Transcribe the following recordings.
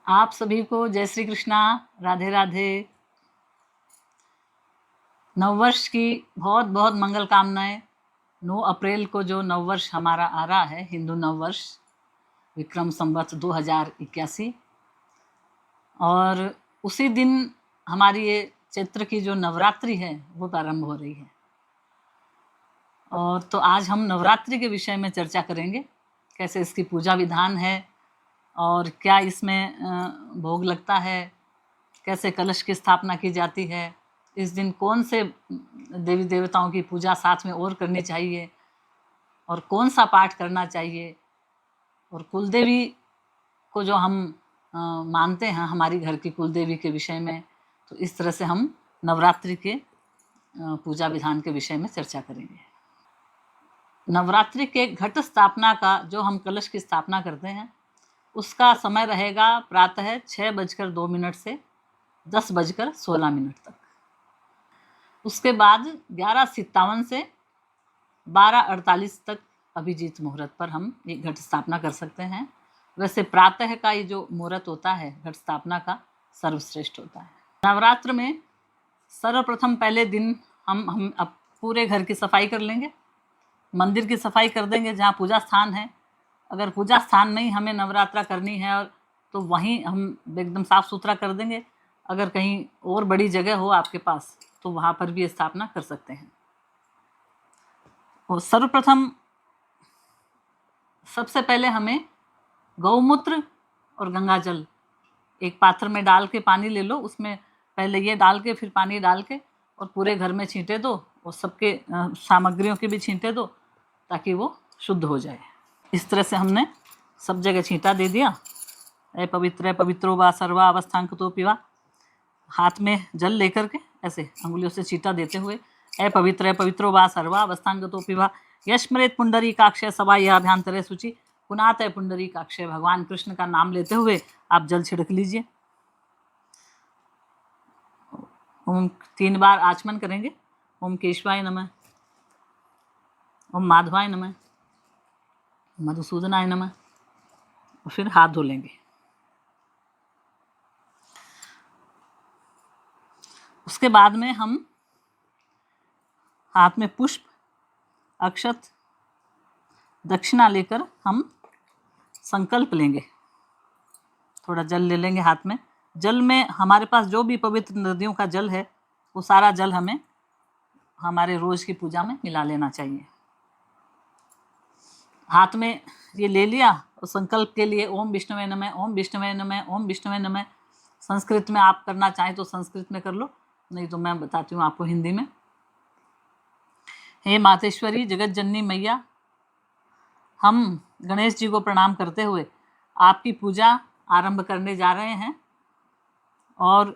आप सभी को जय श्री कृष्णा, राधे राधे। नववर्ष की बहुत बहुत मंगल कामनाएं। 9 अप्रैल को जो नववर्ष हमारा आ रहा है, हिंदू नववर्ष विक्रम संवत 2081, और उसी दिन हमारी ये चैत्र की जो नवरात्रि है वो प्रारंभ हो रही है। और तो आज हम नवरात्रि के विषय में चर्चा करेंगे, कैसे इसकी पूजा विधान है और क्या इसमें भोग लगता है, कैसे कलश की स्थापना की जाती है, इस दिन कौन से देवी देवताओं की पूजा साथ में और करनी चाहिए और कौन सा पाठ करना चाहिए, और कुलदेवी को जो हम मानते हैं हमारी घर की कुलदेवी के विषय में, तो इस तरह से हम नवरात्रि के पूजा विधान के विषय में चर्चा करेंगे। नवरात्रि के घट स्थापना का जो हम कलश की स्थापना करते हैं उसका समय रहेगा प्रातः 6:02 से 10:16 तक। उसके बाद 11:57 से 12:48 तक अभिजीत मुहूर्त पर हम ये घट स्थापना कर सकते हैं। वैसे प्रातः का ये जो मुहूर्त होता है घट स्थापना का, सर्वश्रेष्ठ होता है। नवरात्र में सर्वप्रथम पहले दिन हम अब पूरे घर की सफाई कर लेंगे, मंदिर की सफाई कर देंगे जहाँ पूजा स्थान है। अगर पूजा स्थान नहीं हमें नवरात्रा करनी है और तो वहीं हम एकदम साफ सुथरा कर देंगे। अगर कहीं और बड़ी जगह हो आपके पास तो वहाँ पर भी स्थापना कर सकते हैं। और सर्वप्रथम सबसे पहले हमें गौमूत्र और गंगा जल एक पात्र में डाल के पानी ले लो, उसमें पहले ये डाल के फिर पानी डाल के और पूरे घर में छींटे दो और सबके सामग्रियों की भी छींटे दो ताकि वो शुद्ध हो जाए। इस तरह से हमने सब जगह छींटा दे दिया। ए पवित्रो वा सर्वा अवस्थांकतो पिवा, हाथ में जल लेकर के ऐसे अंगुलियों से छींटा देते हुए ए पवित्रो वा सर्वा अवस्थांगतो पिबा यश्मरेत पुंडरीकाक्षय सवा यह अभ्यंतरे शुचि पुनात पुंडरीकाक्षय। भगवान कृष्ण का नाम लेते हुए आप जल छिड़क लीजिए। ओम 3 बार आचमन करेंगे। ओम केशवाय नमः, ओम माधवाय नमः, मधुसूदनाय नमः, और फिर हाथ धो लेंगे। उसके बाद में हम हाथ में पुष्प, अक्षत, दक्षिणा लेकर हम संकल्प लेंगे। थोड़ा जल ले लेंगे हाथ में। जल में हमारे पास जो भी पवित्र नदियों का जल है वो सारा जल हमें हमारे रोज की पूजा में मिला लेना चाहिए। हाथ में ये ले लिया और संकल्प के लिए ओम विष्णुवे नमः, ओम विष्णुवे नमः, ओम विष्णुवे नमः। संस्कृत में आप करना चाहें तो संस्कृत में कर लो, नहीं तो मैं बताती हूँ आपको हिंदी में। हे मातेश्वरी जगत जननी मैया, हम गणेश जी को प्रणाम करते हुए आपकी पूजा आरंभ करने जा रहे हैं। और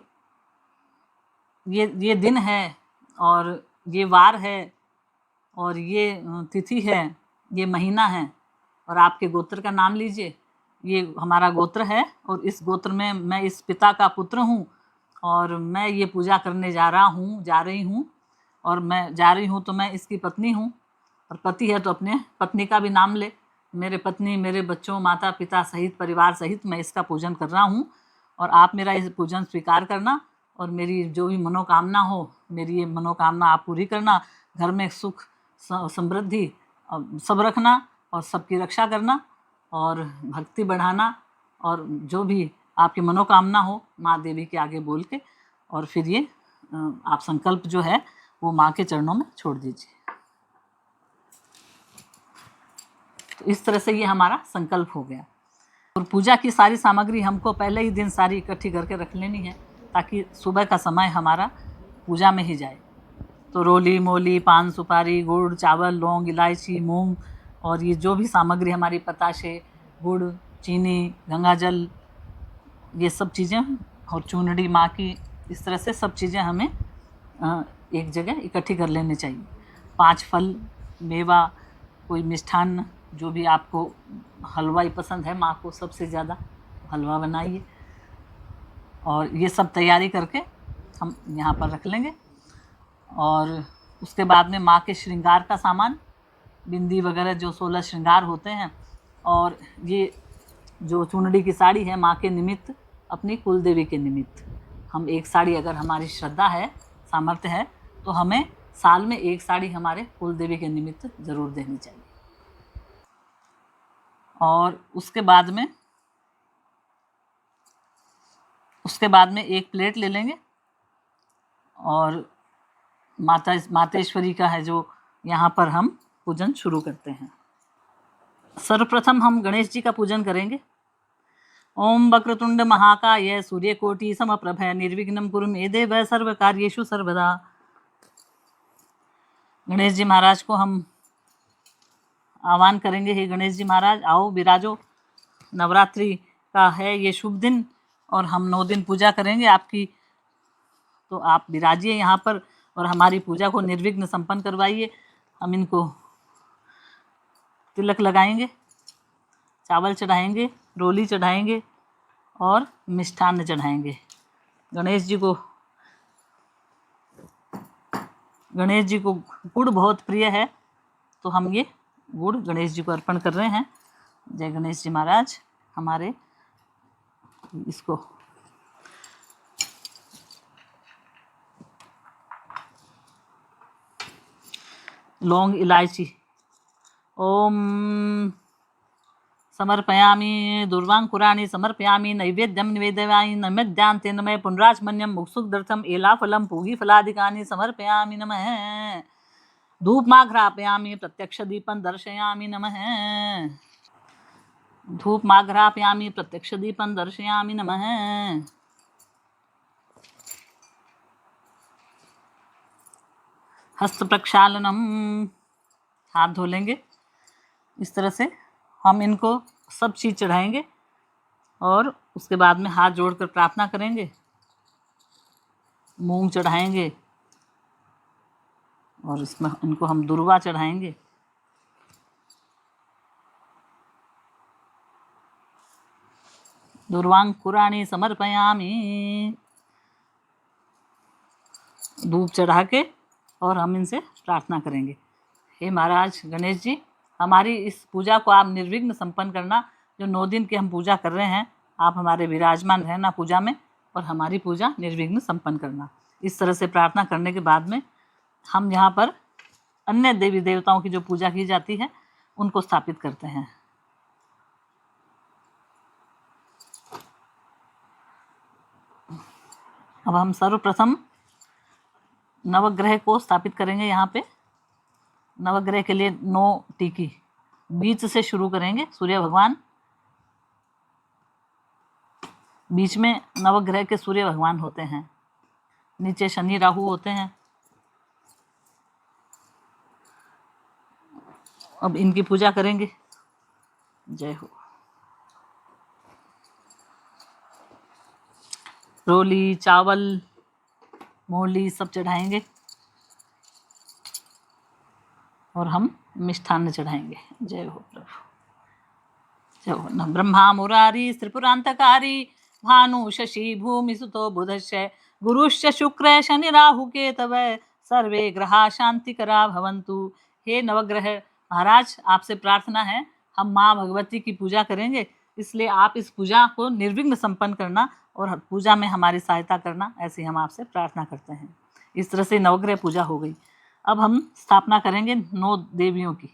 ये दिन है और ये वार है और ये तिथि है, ये महीना है, और आपके गोत्र का नाम लीजिए। ये हमारा गोत्र है और इस गोत्र में मैं इस पिता का पुत्र हूँ और मैं ये पूजा करने जा रही हूँ और मैं जा रही हूँ तो मैं इसकी पत्नी हूँ, और पति है तो अपने पत्नी का भी नाम ले। मेरे पत्नी, मेरे बच्चों, माता पिता सहित, परिवार सहित मैं इसका पूजन कर रहा हूँ और आप मेरा इस पूजन स्वीकार करना और मेरी जो भी मनोकामना हो, मेरी ये मनोकामना आप पूरी करना। घर में सुख समृद्धि सब रखना और सबकी रक्षा करना और भक्ति बढ़ाना, और जो भी आपकी मनोकामना हो माँ देवी के आगे बोल के, और फिर ये आप संकल्प जो है वो माँ के चरणों में छोड़ दीजिए। तो इस तरह से ये हमारा संकल्प हो गया। और पूजा की सारी सामग्री हमको पहले ही दिन सारी इकट्ठी करके रख लेनी है ताकि सुबह का समय हमारा पूजा में ही जाए। तो रोली, मोली, पान, सुपारी, गुड़, चावल, लौंग, इलायची, मूंग, और ये जो भी सामग्री हमारी, पताशे, गुड़, चीनी, गंगाजल, ये सब चीज़ें, और चूनड़ी माँ की, इस तरह से सब चीज़ें हमें एक जगह इकट्ठी कर लेनी चाहिए। 5 फल, मेवा, कोई मिष्ठान्न, जो भी आपको, हलवा ही पसंद है माँ को सबसे ज़्यादा, हलवा बनाइए। और ये सब तैयारी करके हम यहाँ पर रख लेंगे। और उसके बाद में माँ के श्रृंगार का सामान, बिंदी वगैरह जो 16 श्रृंगार होते हैं, और ये जो चुनरी की साड़ी है माँ के निमित्त, अपनी कुल देवी के निमित्त। हम एक साड़ी, अगर हमारी श्रद्धा है, सामर्थ्य है, तो हमें साल में एक साड़ी हमारे कुल देवी के निमित्त ज़रूर देनी चाहिए। और उसके बाद में एक प्लेट ले लेंगे और मातेश्वरी का है जो यहाँ पर हम पूजन शुरू करते हैं। सर्वप्रथम हम गणेश जी का पूजन करेंगे। ओम वक्रतुंड महाकाय सूर्यकोटि समप्रभ निर्विघ्नं कुरु मे देव सर्वकार्येषु सर्वदा। गणेश जी महाराज को हम आह्वान करेंगे। हे गणेश जी महाराज, आओ विराजो। नवरात्रि का है ये शुभ दिन और हम 9 दिन पूजा करेंगे आपकी, तो आप विराजिए यहाँ पर और हमारी पूजा को निर्विघ्न संपन्न करवाइए। हम इनको तिलक लगाएंगे, चावल चढ़ाएंगे, रोली चढ़ाएंगे और मिष्ठान्न चढ़ाएंगे। गणेश जी को गुड़ बहुत प्रिय है, तो हम ये गुड़ गणेश जी को अर्पण कर रहे हैं। जय गणेश जी महाराज। हमारे इसको लौंग इलायची ओम समर्पयामि दुर्वांकुराणि समर्पयामि नैवेद्यं निवेदयामि नैवेद्यान्ते नमः पुनराचमन्यं मुक्सुकदर्थम एलाफलं पूगीफलादिकानि समर्पयामि नमः। धूपमाघ्रापयामि प्रत्यक्षदीपं दर्शयामि नमः। धूपमाघ्रापयामि प्रत्यक्षदीपं दर्शयामि नमः। हस्त प्रक्षालनम, हाथ धो लेंगे। इस तरह से हम इनको सब चीज़ चढ़ाएंगे और उसके बाद में हाथ जोड़कर प्रार्थना करेंगे। मूंग चढ़ाएंगे और इसमें इनको हम दुर्वा चढ़ाएंगे। दुर्वांकुराणि समर्पयामि, धूप चढ़ा के और हम इनसे प्रार्थना करेंगे। हे महाराज गणेश जी, हमारी इस पूजा को आप निर्विघ्न संपन्न करना। जो 9 दिन की हम पूजा कर रहे हैं, आप हमारे विराजमान रहना पूजा में और हमारी पूजा निर्विघ्न संपन्न करना। इस तरह से प्रार्थना करने के बाद में हम यहाँ पर अन्य देवी देवताओं की जो पूजा की जाती है उनको स्थापित करते हैं। अब हम सर्वप्रथम नवग्रह को स्थापित करेंगे। यहाँ पे नवग्रह के लिए 9 टीकी बीच से शुरू करेंगे। सूर्य भगवान, बीच में नवग्रह के सूर्य भगवान होते हैं, नीचे शनि राहु होते हैं। अब इनकी पूजा करेंगे। जय हो। रोली, चावल, मूली सब चढ़ाएंगे और हम मिष्ठान्न चढ़ाएंगे। जय हो प्रभु। जय हो। न ब्रह्मा मुरारी त्रिपुरांतकारी भानु शशि भूमि सुतो बुधश्च गुरुश्च शुक्र शनि राहु केतव सर्वे ग्रहा शांतिकरा भवन्तु। हे नवग्रह महाराज, आपसे प्रार्थना है, हम माँ भगवती की पूजा करेंगे, इसलिए आप इस पूजा को निर्विघ्न संपन्न करना और पूजा में हमारी सहायता करना, ऐसी हम आपसे प्रार्थना करते हैं। इस तरह से नवग्रह पूजा हो गई। अब हम स्थापना करेंगे 9 देवियों की।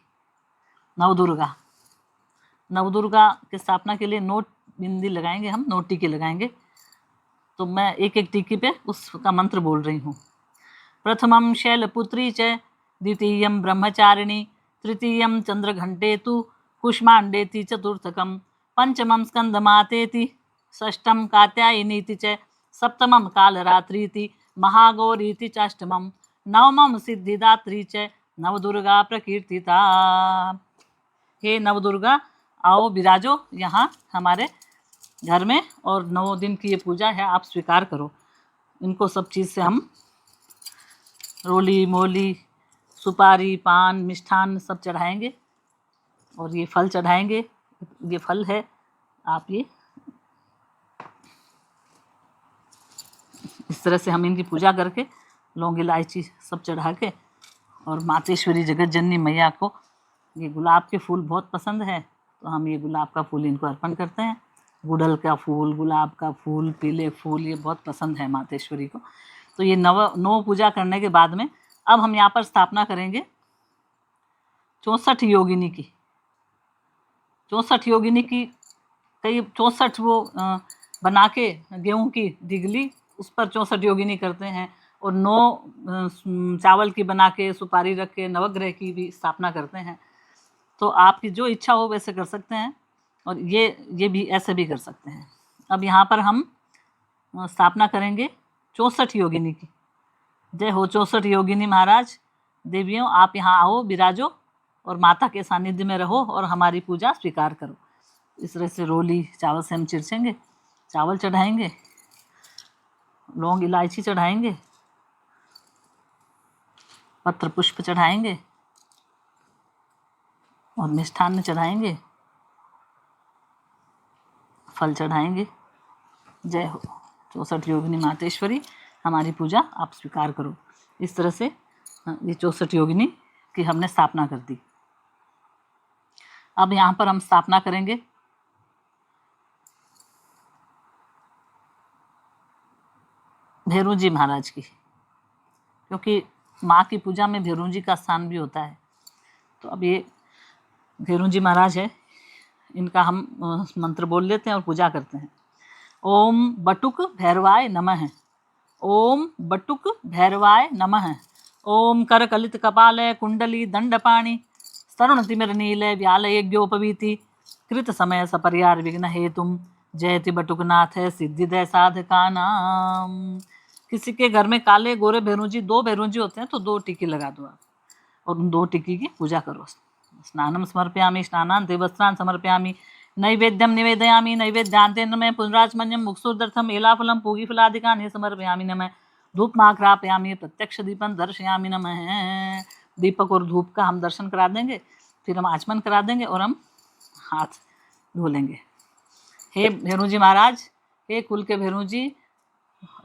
नवदुर्गा की स्थापना के लिए 9 बिंदी लगाएंगे, हम 9 टीके लगाएंगे। तो मैं एक एक टीकी पे उसका मंत्र बोल रही हूँ। प्रथमं शैलपुत्री च, द्वितीयं ब्रह्मचारिणी, तृतीयं चंद्रघंटेतु, कुष्मांडेति चतुर्थकं, पंचमं स्कंदमातेति, षष्ठं कात्यायनीति च, सप्तमं कालरात्रीति, महागौरीति चाष्टमं, नवमं सिद्धिदात्री च, नवदुर्गा प्रकीर्तिता। हे नवदुर्गा, आओ विराजो यहाँ हमारे घर में और 9 दिन की ये पूजा है, आप स्वीकार करो। इनको सब चीज़ से हम रोली, मोली, सुपारी, पान, मिष्ठान सब चढ़ाएंगे और ये फल चढ़ाएंगे। ये फल है, आप ये इस तरह से हम इनकी पूजा करके लौंग इलायची सब चढ़ा के, और मातेश्वरी जगत जननी मैया को ये गुलाब के फूल बहुत पसंद है, तो हम ये गुलाब का फूल इनको अर्पण करते हैं। गुड़हल का फूल, गुलाब का फूल, पीले फूल, ये बहुत पसंद है मातेश्वरी को। तो ये नौ पूजा करने के बाद में अब हम यहाँ पर स्थापना करेंगे 64 योगिनी की। 64 योगिनी की कई 64 वो बना के गेहूँ की दिगली, उस पर 64 योगिनी करते हैं। और 9 चावल की बना के सुपारी रख के नवग्रह की भी स्थापना करते हैं। तो आपकी जो इच्छा हो वैसे कर सकते हैं, और ये भी ऐसे भी कर सकते हैं। अब यहाँ पर हम स्थापना करेंगे 64 योगिनी की। जय हो 64 योगिनी महाराज देवियों, आप यहाँ आओ, विराजो और माता के सानिध्य में रहो और हमारी पूजा स्वीकार करो। इस तरह से रोली चावल से हम चिरचेंगे, चावल चढ़ाएंगे, लौंग इलायची चढ़ाएंगे, पत्र पुष्प चढ़ाएंगे और मिष्ठान्न चढ़ाएंगे, फल चढ़ाएंगे। जय हो 64 योगिनी मातेश्वरी, हमारी पूजा आप स्वीकार करो। इस तरह से ये 64 योगिनी की हमने स्थापना कर दी। अब यहाँ पर हम स्थापना करेंगे भैरू जी महाराज की, क्योंकि माँ की पूजा में भैरू जी का स्थान भी होता है। तो अब ये भैरू जी महाराज है, इनका हम मंत्र बोल लेते हैं और पूजा करते हैं। ओम बटुक भैरवाय नमः, ओम बटुक भैरवाय नमः, ओम करकलित कपालय कुंडली दंडपाणि तरुणतिमिर नीलय व्यालयज्ञोपवीति कृत समय सपर्यार विघ्न हेतुम जयति बटुकनाथ है सिद्धिदय साधका नाम। किसी के घर में काले गोरे भैरू जी, 2 भैरू जी होते हैं तो 2 टिक्की लगा दो आप, और उन 2 टिक्की की पूजा करो। स्नानम समर्पयामि, स्नानान्ते वस्त्रान् समर्पयामि, नैवेद्यम निवेदयामि, नैवेद्यान्तेन मैं पुनराचमन्यम मुक्सुर्दर्थम एलाफलम पूगीफलादिकानि समर्पयामि नमः। धूपमाघ्रापयामि, प्रत्यक्ष दीपं दर्शयामि नमः। दीपक और धूप का हम दर्शन करा देंगे, फिर हम आचमन करा देंगे और हम हाथ धो लेंगे। हे भैरू जी महाराज, हे कुल के भैरू जी,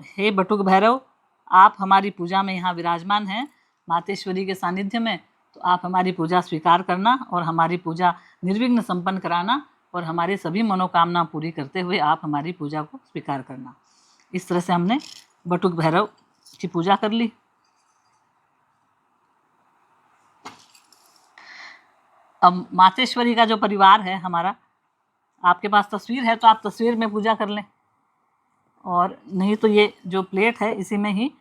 हे बटुक भैरव, आप हमारी पूजा में यहाँ विराजमान हैं मातेश्वरी के सानिध्य में। तो आप हमारी पूजा स्वीकार करना और हमारी पूजा निर्विघ्न संपन्न कराना, और हमारी सभी मनोकामना पूरी करते हुए आप हमारी पूजा को स्वीकार करना। इस तरह से हमने बटुक भैरव की पूजा कर ली। अब मातेश्वरी का जो परिवार है हमारा, आपके पास तस्वीर है तो आप तस्वीर में पूजा कर लें, और नहीं तो ये जो प्लेट है इसी में ही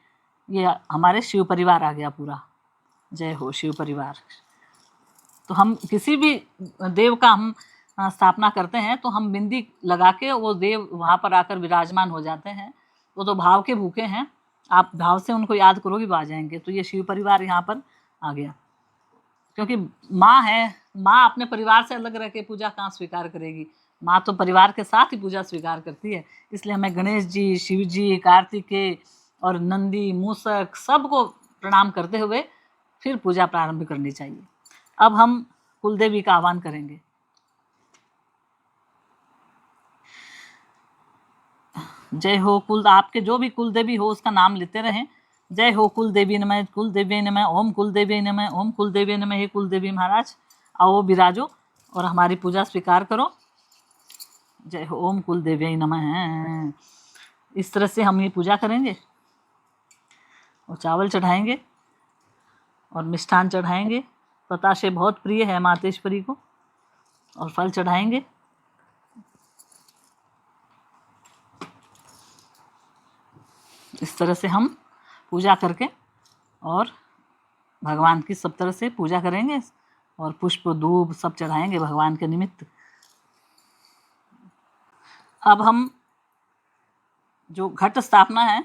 ये हमारे शिव परिवार आ गया पूरा। जय हो शिव परिवार। तो हम किसी भी देव का हम स्थापना करते हैं तो हम बिंदी लगा के वो देव वहाँ पर आकर विराजमान हो जाते हैं। वो तो भाव के भूखे हैं, आप भाव से उनको याद करोगे वो आ जाएंगे। तो ये शिव परिवार यहाँ पर आ गया, क्योंकि माँ है, माँ अपने परिवार से अलग रह के पूजा कहाँ स्वीकार करेगी। माँ तो परिवार के साथ ही पूजा स्वीकार करती है। इसलिए हमें गणेश जी, शिव जी, कार्तिकेय और नंदी, मूसक सबको प्रणाम करते हुए फिर पूजा प्रारंभ करनी चाहिए। अब हम कुलदेवी का आह्वान करेंगे। जय हो कुल, आपके जो भी कुलदेवी हो उसका नाम लेते रहें। जय हो कुलदेवी नमः, कुलदेवी नमः, ओम कुलदेवी नमः, ओम कुलदेवी नमः। हे कुलदेवी महाराज आओ विराजो और हमारी पूजा स्वीकार करो। जय हो ओम कुलदेवी नमः। इस तरह से हम ये पूजा करेंगे और चावल चढ़ाएंगे और मिष्ठान चढ़ाएंगे। बताशे बहुत प्रिय है मातेश्वरी को, और फल चढ़ाएंगे। इस तरह से हम पूजा करके और भगवान की सब तरह से पूजा करेंगे और पुष्प धूप सब चढ़ाएंगे भगवान के निमित्त। अब हम जो घट स्थापना है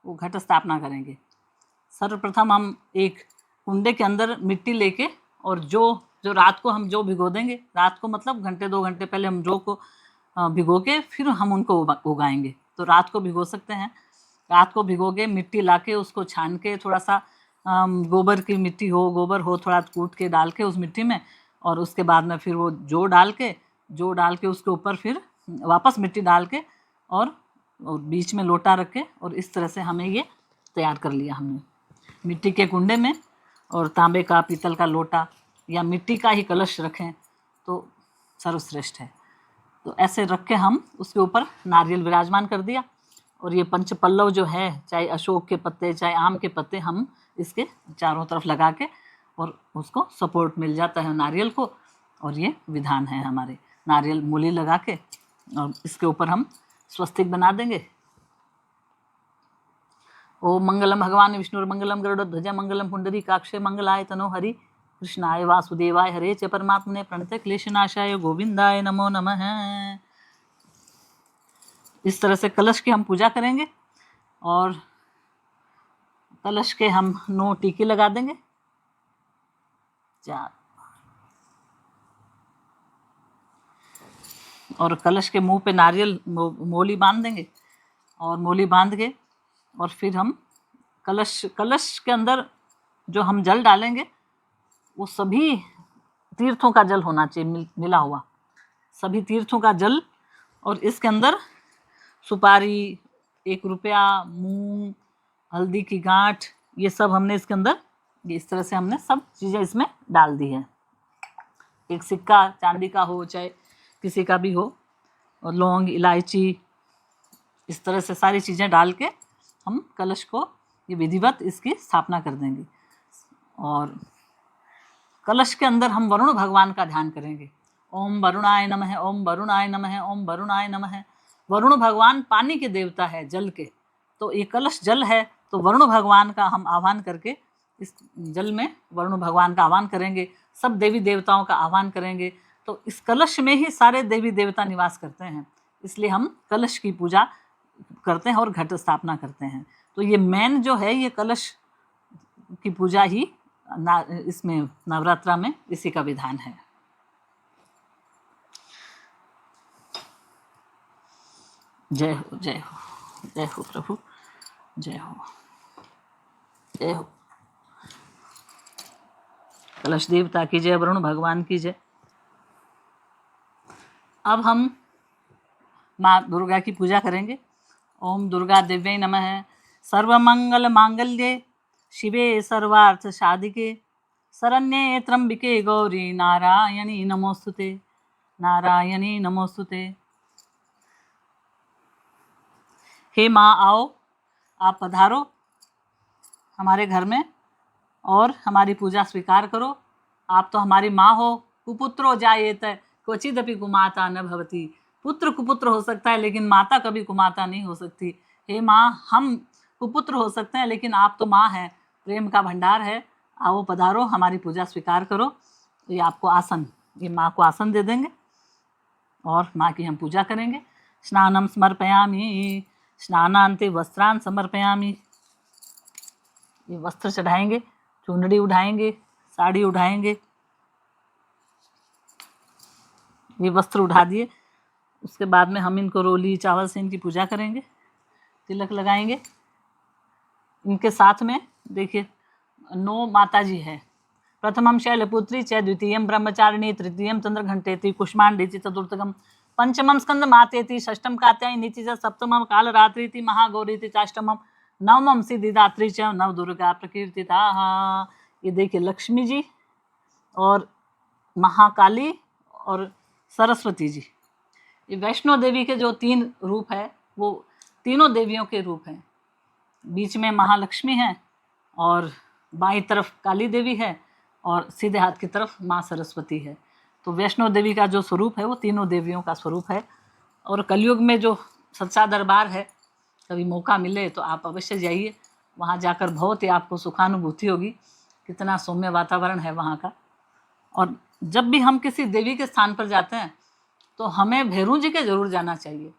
वो घट स्थापना करेंगे। सर्वप्रथम हम एक कुंडे के अंदर मिट्टी लेके, और जो रात को हम जो भिगो देंगे, रात को मतलब घंटे 2 घंटे पहले हम जो को भिगो के फिर हम उनको उगाएंगे। तो रात को भिगो सकते हैं। रात को भिगो के मिट्टी लाके उसको छान के, थोड़ा सा गोबर की मिट्टी हो, गोबर हो थोड़ा कूट के डाल के उस मिट्टी में, और उसके बाद में फिर वो जो डाल के उसके ऊपर फिर वापस मिट्टी डाल के और बीच में लोटा रख के, और इस तरह से हमें ये तैयार कर लिया हमने। मिट्टी के कुंडे में और तांबे का, पीतल का लोटा या मिट्टी का ही कलश रखें तो सर्वश्रेष्ठ है। तो ऐसे रख के हम उसके ऊपर नारियल विराजमान कर दिया, और ये पंच पल्लव जो है, चाहे अशोक के पत्ते चाहे आम के पत्ते, हम इसके चारों तरफ लगा के, और उसको सपोर्ट मिल जाता है नारियल को। और ये विधान है हमारे, नारियल मूली लगा के, और इसके ऊपर हम स्वस्तिक बना देंगे। ओम मंगलम भगवान विष्णु मंगलम गरुड़ध्वज मंगलम पुंडरीकाक्षे मंगलाय तनो हरि, कृष्णाय वासुदेवाय हरे च परमात्मने प्रणत क्लेशनाशाय गोविंदाय नमो नमः। इस तरह से कलश की हम पूजा करेंगे, और कलश के हम 9 टीके लगा देंगे, 4, और कलश के मुंह पे नारियल मोली बांध देंगे, और मोली बांध के, और फिर हम कलश के अंदर जो हम जल डालेंगे वो सभी तीर्थों का जल होना चाहिए, मिला हुआ सभी तीर्थों का जल। और इसके अंदर सुपारी, 1 रुपया, मूंग, हल्दी की गांठ, ये सब हमने इसके अंदर, ये इस तरह से हमने सब चीज़ें इसमें डाल दी है। एक सिक्का चांदी का हो चाहे किसी का भी हो, और लौंग, इलायची, इस तरह से सारी चीज़ें डाल के हम कलश को ये विधिवत इसकी स्थापना कर देंगे। और कलश के अंदर हम वरुण भगवान का ध्यान करेंगे। ओम वरुणाय नमः, ओम वरुणाय नमः, ओम वरुणाय नमः। वरुण भगवान पानी के देवता है, जल के, तो ये कलश जल है, तो वरुण भगवान का हम आह्वान करके इस जल में वरुण भगवान का आह्वान करेंगे, सब देवी देवताओं का आह्वान करेंगे। तो इस कलश में ही सारे देवी देवता निवास करते हैं, इसलिए हम कलश की पूजा करते हैं और घट स्थापना करते हैं। तो ये मेन जो है, ये कलश की पूजा ही इसमें नवरात्रा में इसी का विधान है। जय हो, जय हो, जय हो प्रभु, जय हो, जय हो। कलश देवता की जय, वरुण भगवान की जय। अब हम माँ दुर्गा की पूजा करेंगे। ओम दुर्गा देव्यै नमः। सर्वमंगल मांगल्ये शिवे सर्वार्थ साधिके शरण्ये त्र्यंबिके गौरी नारायणी नमोस्तुते, नारायणी नमोस्तुते। हे माँ, आओ, आप पधारो हमारे घर में और हमारी पूजा स्वीकार करो। आप तो हमारी माँ हो। कुपुत्रो जायेत क्वचिदपि कुमाता न भवति। पुत्र कुपुत्र हो सकता है, लेकिन माता कभी कुमाता नहीं हो सकती। हे माँ, हम कुपुत्र हो सकते हैं, लेकिन आप तो माँ हैं, प्रेम का भंडार है। आओ पधारो, हमारी पूजा स्वीकार करो। ये आपको आसन, ये माँ को आसन दे देंगे और माँ की हम पूजा करेंगे। स्नानम समर्पयामि, स्नानान्ते वस्त्रान् समर्पयामि। ये वस्त्र चढ़ाएंगे, चुनरी उठाएंगे, साड़ी उठाएंगे। ये वस्त्र उठा दिए, उसके बाद में हम इनको रोली चावल से इनकी पूजा करेंगे, तिलक लगाएंगे। इनके साथ में देखिए 9 माता जी है। प्रथमम शैलपुत्री च, द्वितीयम ब्रह्मचारिणी, तृतीयम चंद्रघंटेति, कुष्मांडेति, चतुर्थकम पंचमम स्कंद मातेति, षष्ठम कात्यायनीति च, सप्तमम कालरात्रिति, महागौरीति, चाष्टमम नवमम सिद्धिदात्री च, नव दुर्गा प्रकीर्तिता। ये देखिए लक्ष्मी जी और महाकाली और सरस्वती जी, ये वैष्णो देवी के जो 3 रूप है, वो तीनों देवियों के रूप हैं। बीच में महालक्ष्मी है, और बाईं तरफ काली देवी है, और सीधे हाथ की तरफ माँ सरस्वती है। तो वैष्णो देवी का जो स्वरूप है वो तीनों देवियों का स्वरूप है। और कलयुग में जो सच्चा दरबार है, कभी मौका मिले तो आप अवश्य जाइए, वहाँ जाकर बहुत ही आपको सुखानुभूति होगी। कितना सौम्य वातावरण है वहाँ का। और जब भी हम किसी देवी के स्थान पर जाते हैं तो हमें भैरव जी के जरूर जाना चाहिए।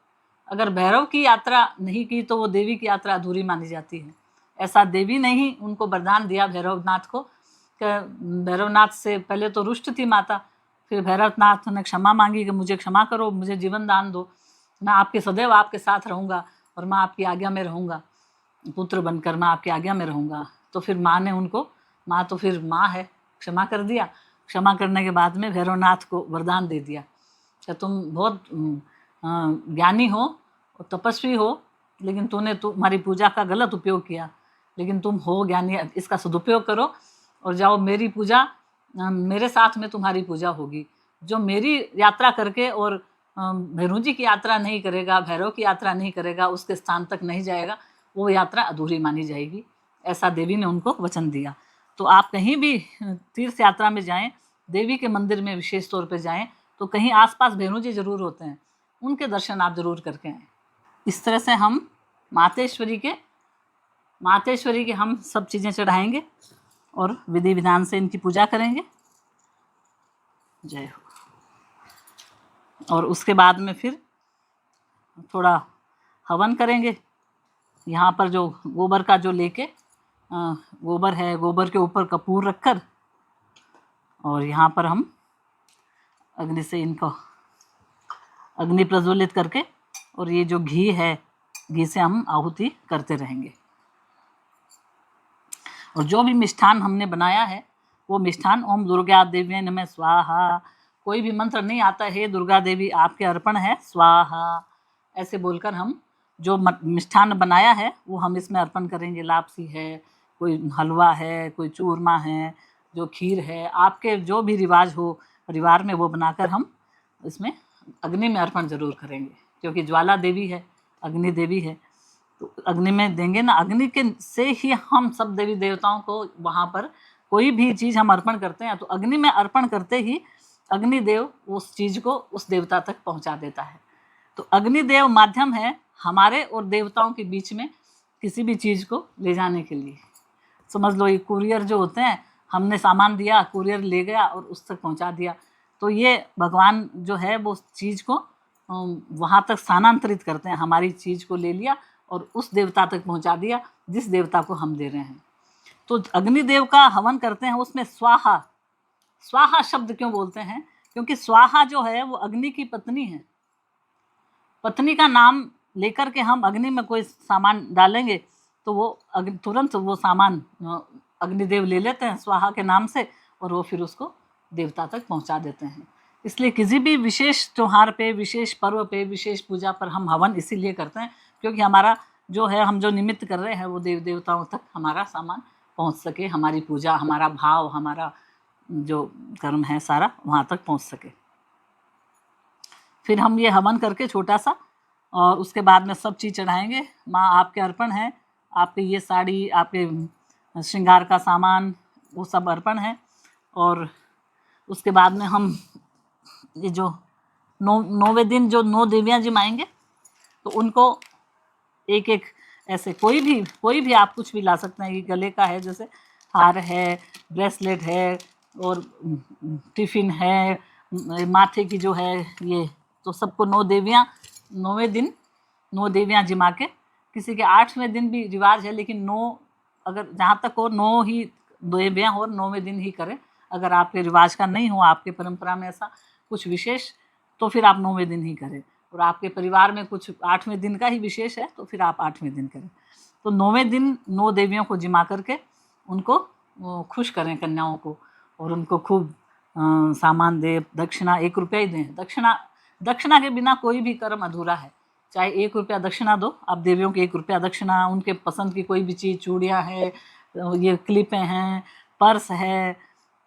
अगर भैरव की यात्रा नहीं की तो वो देवी की यात्रा अधूरी मानी जाती है। ऐसा देवी ने ही उनको वरदान दिया भैरवनाथ को, कि भैरवनाथ से पहले तो रुष्ट थी माता, फिर भैरवनाथ ने क्षमा मांगी कि मुझे क्षमा करो, मुझे जीवन दान दो, मैं आपके सदैव आपके साथ रहूँगा और मैं आपकी आज्ञा में रहूँगा, पुत्र बनकर मैं आपकी आज्ञा में रहूँगा। तो फिर माँ ने उनको, माँ तो फिर माँ है, क्षमा कर दिया। क्षमा करने के बाद में भैरवनाथ को वरदान दे दिया कि तुम बहुत ज्ञानी हो और तपस्वी हो, लेकिन तूने तुम्हारी पूजा का गलत उपयोग किया, लेकिन तुम हो ज्ञानी, इसका सदुपयोग करो और जाओ, मेरी पूजा, मेरे साथ में तुम्हारी पूजा होगी। जो मेरी यात्रा करके और भैरू जी की यात्रा नहीं करेगा, भैरव की यात्रा नहीं करेगा, उसके स्थान तक नहीं जाएगा, वो यात्रा अधूरी मानी जाएगी। ऐसा देवी ने उनको वचन दिया। तो आप कहीं भी तीर्थ यात्रा में जाएं, देवी के मंदिर में विशेष तौर पे जाएं, तो कहीं आसपास भैरू जी जरूर होते हैं, उनके दर्शन आप जरूर करके आएँ। इस तरह से हम मातेश्वरी के हम सब चीज़ें चढ़ाएंगे और विधि विधान से इनकी पूजा करेंगे। जय हो। और उसके बाद में फिर थोड़ा हवन करेंगे। यहाँ पर जो गोबर का जो लेके गोबर है, गोबर के ऊपर कपूर रखकर, और यहाँ पर हम अग्नि से इनको अग्नि प्रज्वलित करके, और ये जो घी है, घी से हम आहुति करते रहेंगे। और जो भी मिष्ठान हमने बनाया है वो मिष्ठान ओम दुर्गा देवी नमः स्वाहा, कोई भी मंत्र नहीं आता है, दुर्गा देवी आपके अर्पण है स्वाहा, ऐसे बोलकर हम जो मिष्ठान बनाया है वो हम इसमें अर्पण करेंगे। लापसी है, कोई हलवा है, कोई चूरमा है, जो खीर है, आपके जो भी रिवाज हो परिवार में, वो बनाकर हम इसमें अग्नि में अर्पण जरूर करेंगे, क्योंकि ज्वाला देवी है, अग्नि देवी है, तो अग्नि में देंगे ना। अग्नि के से ही हम सब देवी देवताओं को, वहाँ पर कोई भी चीज़ हम अर्पण करते हैं तो अग्नि में अर्पण करते ही अग्निदेव उस चीज़ को उस देवता तक पहुँचा देता है। तो अग्निदेव माध्यम है हमारे और देवताओं के बीच में किसी भी चीज़ को ले जाने के लिए। समझ लो ये कुरियर जो होते हैं, हमने सामान दिया, कुरियर ले गया और उस तक पहुँचा दिया, तो ये भगवान जो है वो चीज़ को वहाँ तक स्थानांतरित करते हैं। हमारी चीज़ को ले लिया और उस देवता तक पहुँचा दिया जिस देवता को हम दे रहे हैं। तो अग्निदेव का हवन करते हैं, उसमें स्वाहा, स्वाहा शब्द क्यों बोलते हैं? क्योंकि स्वाहा जो है वो अग्नि की पत्नी है। पत्नी का नाम लेकर के हम अग्नि में कोई सामान डालेंगे तो वो तुरंत वो सामान अग्निदेव ले लेते हैं स्वाहा के नाम से, और वो फिर उसको देवता तक पहुंचा देते हैं। इसलिए किसी भी विशेष त्यौहार पे, विशेष पर्व पे, विशेष पूजा पर हम हवन इसीलिए करते हैं क्योंकि हमारा जो है, हम जो निमित्त कर रहे हैं वो देव देवताओं तक हमारा सामान पहुंच सके, हमारी पूजा, हमारा भाव, हमारा जो कर्म है सारा वहाँ तक पहुँच सके। फिर हम ये हवन करके छोटा सा, और उसके बाद में सब चीज़ चढ़ाएंगे। माँ आपके अर्पण है, आपके ये साड़ी, आपके श्रृंगार का सामान, वो सब अर्पण है। और उसके बाद में हम ये जो नौवें दिन जो 9 देवियाँ जिमाएंगे तो उनको एक एक ऐसे कोई भी आप कुछ भी ला सकते हैं। ये गले का है, जैसे हार है, ब्रेसलेट है, और टिफ़िन है, माथे की जो है ये, तो सबको 9 देवियाँ, 9वें दिन 9 देवियाँ जिमा के, किसी के 8वें दिन भी रिवाज है, लेकिन 9 अगर जहाँ तक हो 9 ही देवियाँ हो, 9वें दिन ही करें। अगर आपके रिवाज का नहीं हो, आपके परंपरा में ऐसा कुछ विशेष, तो फिर आप 9वें दिन ही करें। और आपके परिवार में कुछ 8वें दिन का ही विशेष है तो फिर आप 8वें दिन करें। तो 9वें दिन 9 देवियों को जिमा करके उनको खुश करें, कन्याओं को, और उनको खूब सामान दे, दक्षिणा 1 रुपया ही दें। दक्षिणा के बिना कोई भी कर्म अधूरा है। चाहे 1 रुपया दक्षिणा दो आप देवियों की, 1 रुपया दक्षिणा, उनके पसंद की कोई भी चीज़, चूड़ियाँ हैं, ये क्लिपें हैं, पर्स है,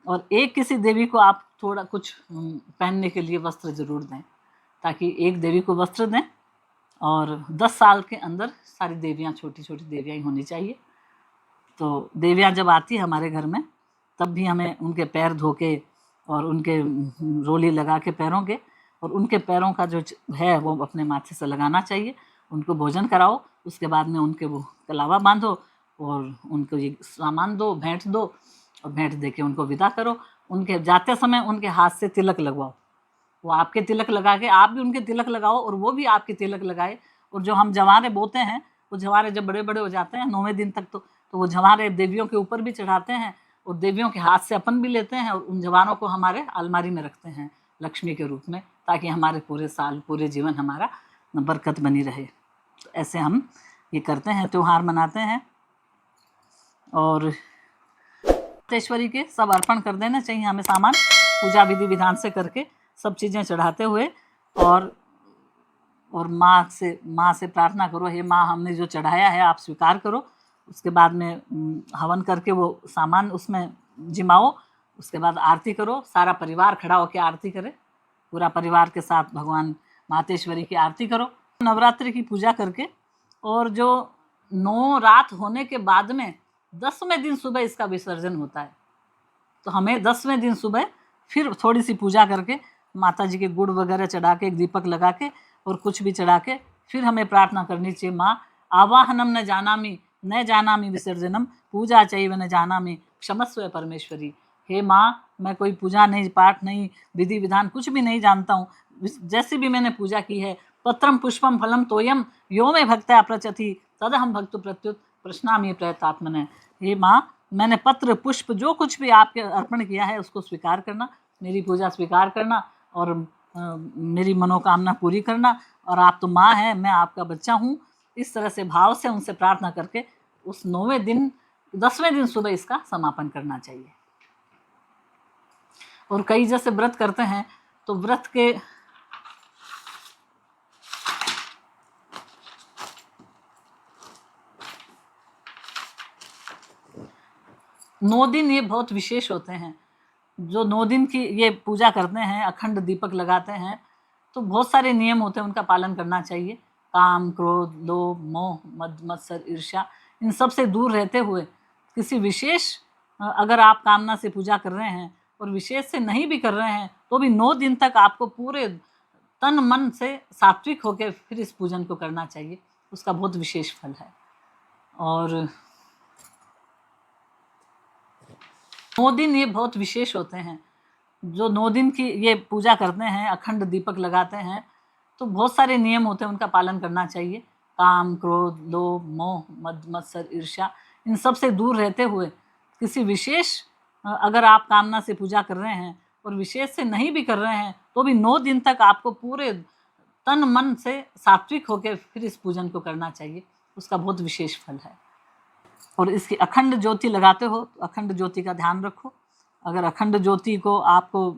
और एक किसी देवी को आप थोड़ा कुछ पहनने के लिए वस्त्र जरूर दें, ताकि एक देवी को वस्त्र दें। और 10 साल के अंदर सारी देवियाँ, छोटी छोटी देवियाँ ही होनी चाहिए। तो देवियाँ जब आती है हमारे घर में, तब भी हमें उनके पैर धो के और उनके रोली लगा के पैरों के, और उनके पैरों का जो है वो अपने माथे से लगाना चाहिए। उनको भोजन कराओ, उसके बाद में उनके वो कलावा बांधो और उनको ये सामान दो, भेंट दो, और भेंट दे के उनको विदा करो। उनके जाते समय उनके हाथ से तिलक लगवाओ, वो आपके तिलक लगा के आप भी उनके तिलक लगाओ और वो भी आपके तिलक लगाए। और जो हम जवारे बोते हैं, वो जवारे जब बड़े बड़े हो जाते हैं 9वें दिन तक, तो वो जवारे देवियों के ऊपर भी चढ़ाते हैं और देवियों के हाथ से अपन भी लेते हैं, और उन जवारों को हमारे अलमारी में रखते हैं लक्ष्मी के रूप में, ताकि हमारे पूरे साल, पूरे जीवन हमारा बरकत बनी रहे। तो ऐसे हम ये करते हैं, त्यौहार मनाते हैं। और मातेश्वरी के सब अर्पण कर देना चाहिए हमें सामान, पूजा विधि विधान से करके सब चीज़ें चढ़ाते हुए। और माँ से प्रार्थना करो, हे माँ हमने जो चढ़ाया है आप स्वीकार करो। उसके बाद में हवन करके वो सामान उसमें जिमाओ। उसके बाद आरती करो, सारा परिवार खड़ा होकर आरती करे, पूरा परिवार के साथ भगवान मातेश्वरी की आरती करो नवरात्रि की पूजा करके। और जो 9 रात होने के बाद में 10वें दिन सुबह इसका विसर्जन होता है। तो हमें 10वें दिन सुबह फिर थोड़ी सी पूजा करके माता जी के गुड़ वगैरह चढ़ा के, एक दीपक लगा के और कुछ भी चढ़ा के फिर हमें प्रार्थना करनी चाहिए, माँ आवाहनम न जानामि विसर्जनम पूजा चैव न जानामि क्षमस्व परमेश्वरी। हे माँ, मैं कोई पूजा नहीं, पाठ नहीं, विधि विधान कुछ भी नहीं जानता हूँ, जैसी भी मैंने पूजा की है, पत्रम पुष्पम फलम तोयम यो में भक्त्या प्रचति तद हम भक्तु प्रत्युत प्रश्नामि प्रयतात्मने। हे माँ, मैंने पत्र पुष्प जो कुछ भी आपके अर्पण किया है उसको स्वीकार करना, मेरी पूजा स्वीकार करना और मेरी मनोकामना पूरी करना। और आप तो माँ हैं, मैं आपका बच्चा हूँ। इस तरह से भाव से उनसे प्रार्थना करके उस 9वें दिन 10वें दिन सुबह इसका समापन करना चाहिए। और कई जैसे व्रत करते हैं तो व्रत के 9 दिन ये बहुत विशेष होते हैं। जो 9 दिन की ये पूजा करते हैं, अखंड दीपक लगाते हैं, तो बहुत सारे नियम होते हैं, उनका पालन करना चाहिए। काम, क्रोध, लोभ, मोह, मद मत्सर, ईर्ष्या, इन सब से दूर रहते हुए किसी विशेष अगर आप कामना से पूजा कर रहे हैं और विशेष से नहीं भी कर रहे हैं तो भी 9 दिन तक आपको पूरे तन मन से सात्विक होकर फिर इस पूजन को करना चाहिए, उसका बहुत विशेष फल है। और 9 दिन ये बहुत विशेष होते हैं। जो 9 दिन की ये पूजा करते हैं, अखंड दीपक लगाते हैं, तो बहुत सारे नियम होते हैं, उनका पालन करना चाहिए। काम, क्रोध, लोभ, मोह, मद मत्सर, ईर्ष्या, इन सब से दूर रहते हुए किसी विशेष अगर आप कामना से पूजा कर रहे हैं और विशेष से नहीं भी कर रहे हैं तो भी 9 दिन तक आपको पूरे तन मन से सात्विक होकर फिर इस पूजन को करना चाहिए, उसका बहुत विशेष फल है। और इसकी अखंड ज्योति लगाते हो तो अखंड ज्योति का ध्यान रखो। अगर अखंड ज्योति को आपको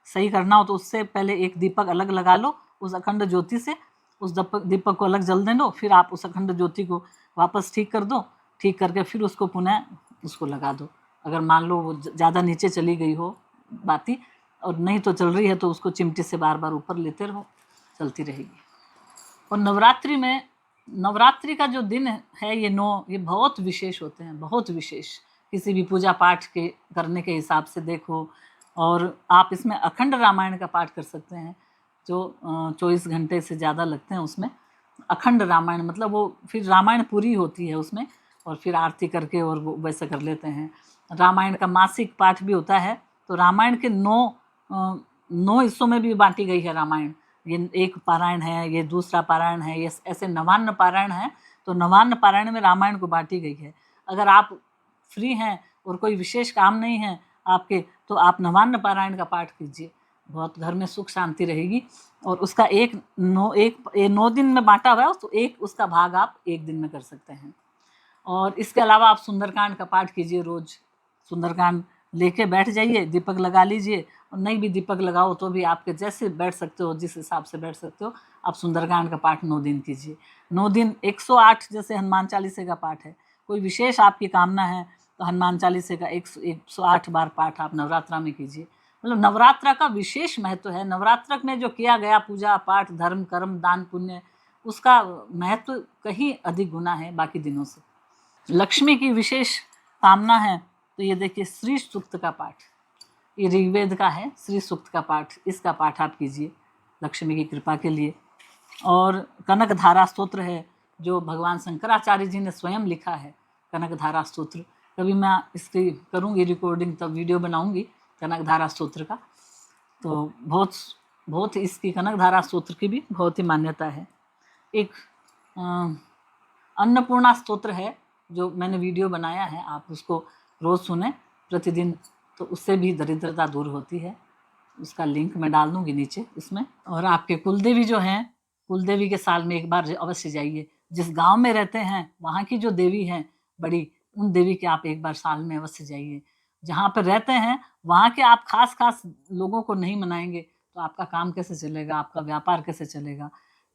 सही करना हो तो उससे पहले एक दीपक अलग लगा लो, उस अखंड ज्योति से उस दीपक को अलग जलने दो, फिर आप उस अखंड ज्योति को वापस ठीक कर दो, ठीक करके फिर उसको पुनः उसको लगा दो। अगर मान लो वो ज़्यादा नीचे चली गई हो बाती और नहीं तो चल रही है तो उसको चिमटी से बार बार ऊपर लेते रहो, चलती रहेगी। और नवरात्रि का जो दिन है ये 9 ये बहुत विशेष होते हैं, बहुत विशेष। किसी भी पूजा पाठ के करने के हिसाब से देखो, और आप इसमें अखंड रामायण का पाठ कर सकते हैं जो 24 घंटे से ज़्यादा लगते हैं उसमें। अखंड रामायण मतलब वो फिर रामायण पूरी होती है उसमें और फिर आरती करके और वो वैसे कर लेते हैं। रामायण का मासिक पाठ भी होता है, तो रामायण के 9 हिस्सों में भी बांटी गई है रामायण। ये एक पारायण है, ये दूसरा पारायण है, ये ऐसे नवान्न पारायण है, तो नवान्न पारायण में रामायण को बांटी गई है। अगर आप फ्री हैं और कोई विशेष काम नहीं है आपके तो आप नवान्न पारायण का पाठ कीजिए, बहुत घर में सुख शांति रहेगी। और उसका 9 दिन में बांटा हुआ है तो एक उसका भाग आप 1 दिन में कर सकते हैं। और इसके अलावा आप सुंदरकांड का पाठ कीजिए, रोज़ सुंदरकांड लेके बैठ जाइए, दीपक लगा लीजिए, और नहीं भी दीपक लगाओ तो भी आपके जैसे बैठ सकते हो, जिस हिसाब से बैठ सकते हो, आप सुंदरकांड का पाठ 9 दिन कीजिए। 9 दिन 108 जैसे हनुमान चालीसे का पाठ है, कोई विशेष आपकी कामना है तो हनुमान चालीसे का 108 बार पाठ आप नवरात्रा में कीजिए। मतलब नवरात्रा का विशेष महत्व है। नवरात्र में जो किया गया पूजा पाठ, धर्म, कर्म, दान, पुण्य, उसका महत्व कहीं अधिक गुना है बाकी दिनों से। लक्ष्मी की विशेष कामना है तो ये देखिए श्री सूक्त का पाठ, ये ऋग्वेद का है, श्री सूक्त का पाठ, इसका पाठ आप कीजिए लक्ष्मी की कृपा के लिए। और कनक धारा स्तोत्र है जो भगवान शंकराचार्य जी ने स्वयं लिखा है, कनक धारा स्तोत्र। कभी मैं इसकी करूँगी रिकॉर्डिंग, तब वीडियो बनाऊँगी कनक धारा स्तोत्र का। तो बहुत इसकी कनक धारा स्तोत्र की भी बहुत ही मान्यता है। एक अन्नपूर्णा स्तोत्र है जो मैंने वीडियो बनाया है, आप उसको रोज़ सुने प्रतिदिन, तो उससे भी दरिद्रता दूर होती है। उसका लिंक मैं डाल दूँगी नीचे इसमें। और आपके कुलदेवी जो हैं, कुलदेवी के साल में एक बार अवश्य जाइए। जिस गांव में रहते हैं वहाँ की जो देवी हैं बड़ी, उन देवी के आप एक बार साल में अवश्य जाइए। जहाँ पर रहते हैं वहाँ के आप खास लोगों को नहीं मनाएंगे तो आपका काम कैसे चलेगा, आपका व्यापार कैसे चलेगा।